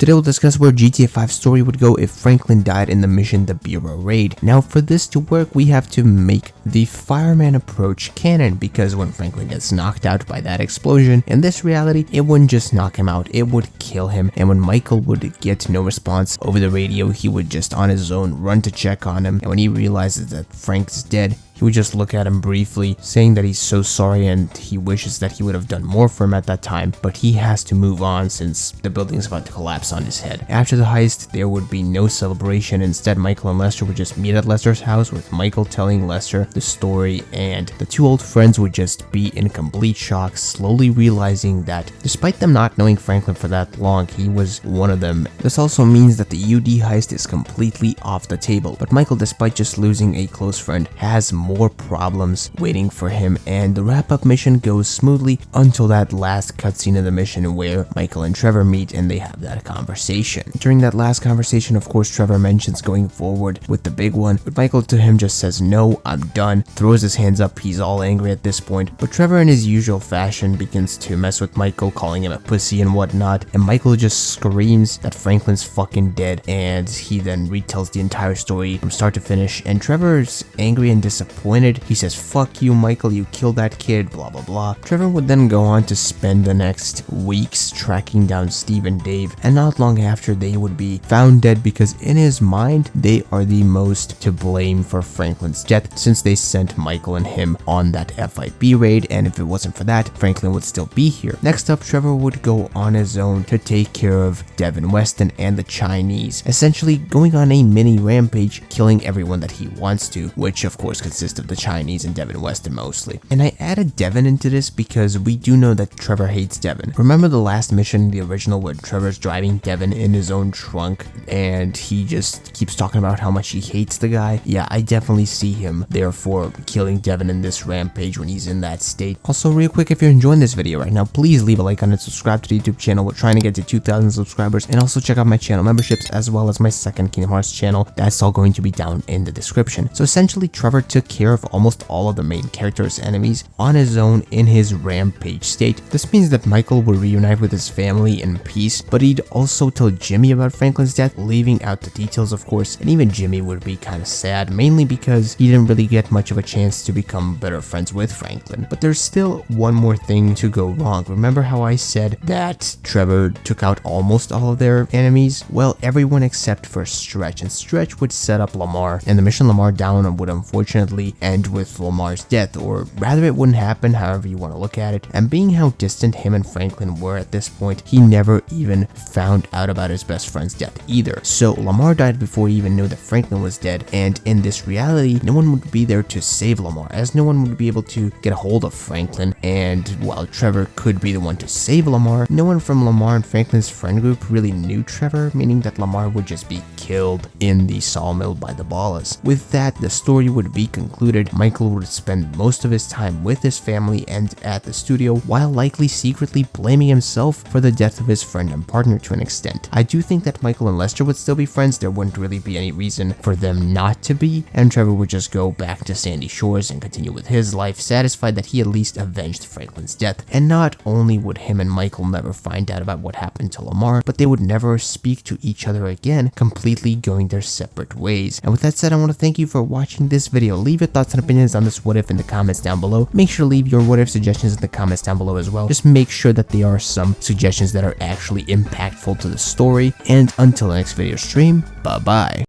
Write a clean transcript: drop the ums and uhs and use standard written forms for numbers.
Today we'll discuss where GTA 5 story would go if Franklin died in the mission The Bureau Raid. Now for this to work, we have to make the fireman approach canon, because when Franklin gets knocked out by that explosion, in this reality, it wouldn't just knock him out, it would kill him. And when Michael would get no response over the radio, he would just on his own run to check on him. And when he realizes that Frank's dead, he would just look at him briefly, saying that he's so sorry and he wishes that he would have done more for him at that time, but he has to move on since the building is about to collapse on his head. After the heist, there would be no celebration. Instead, Michael and Lester would just meet at Lester's house, with Michael telling Lester the story, and the two old friends would just be in complete shock, slowly realizing that despite them not knowing Franklin for that long, he was one of them. This also means that the UD heist is completely off the table, but Michael, despite just losing a close friend, has more problems waiting for him, and the wrap-up mission goes smoothly until that last cutscene of the mission where Michael and Trevor meet and they have that conversation. During that last conversation, of course, Trevor mentions going forward with the big one, but Michael to him just says, "No, I'm done," throws his hands up. He's all angry at this point, but Trevor in his usual fashion begins to mess with Michael, calling him a pussy and whatnot, and Michael just screams that Franklin's fucking dead, and he then retells the entire story from start to finish, and Trevor's angry and disappointed. He says, "Fuck you, Michael, you killed that kid, blah blah blah." Trevor would then go on to spend the next weeks tracking down Steve and Dave, and not long after they would be found dead, because in his mind they are the most to blame for Franklin's death, since they sent Michael and him on that FIB raid, and if it wasn't for that, Franklin would still be here. Next up, Trevor would go on his own to take care of Devin Weston and the Chinese, essentially going on a mini rampage, killing everyone that he wants to, which of course consists of the Chinese and Devin Weston mostly. And I added Devin into this because we do know that Trevor hates Devin. Remember the last mission in the original where Trevor's driving Devin in his own trunk and he just keeps talking about how much he hates the guy? Yeah, I definitely see him therefore killing Devin in this rampage when he's in that state. Also, real quick, if you're enjoying this video right now, please leave a like on it, subscribe to the YouTube channel. We're trying to get to 2,000 subscribers, and also check out my channel memberships as well as my second Kingdom Hearts channel. That's all going to be down in the description. So essentially, Trevor took care of almost all of the main characters' enemies on his own in his rampage state. This means that Michael would reunite with his family in peace, but he'd also tell Jimmy about Franklin's death, leaving out the details of course, and even Jimmy would be kind of sad, mainly because he didn't really get much of a chance to become better friends with Franklin. But there's still one more thing to go wrong. Remember how I said that Trevor took out almost all of their enemies? Well, everyone except for Stretch, and Stretch would set up Lamar, and the mission Lamar down would unfortunately end with Lamar's death, or rather it wouldn't happen, however you want to look at it. And being how distant him and Franklin were at this point, he never even found out about his best friend's death either. So Lamar died before he even knew that Franklin was dead, and in this reality, no one would be there to save Lamar, as no one would be able to get a hold of Franklin, and while Trevor could be the one to save Lamar, no one from Lamar and Franklin's friend group really knew Trevor, meaning that Lamar would just be killed in the sawmill by the Ballas. With that, the story would be concluded. Michael would spend most of his time with his family and at the studio, while likely secretly blaming himself for the death of his friend and partner to an extent. I do think that Michael and Lester would still be friends. There wouldn't really be any reason for them not to be, and Trevor would just go back to Sandy Shores and continue with his life, satisfied that he at least avenged Franklin's death. And not only would him and Michael never find out about what happened to Lamar, but they would never speak to each other again, completely going their separate ways. And with that said, I want to thank you for watching this video. Leave your thoughts and opinions on this what if in the comments down below. Make sure to leave your what if suggestions in the comments down below as well. Just make sure that there are some suggestions that are actually impactful to the story. And until the next video stream, bye bye.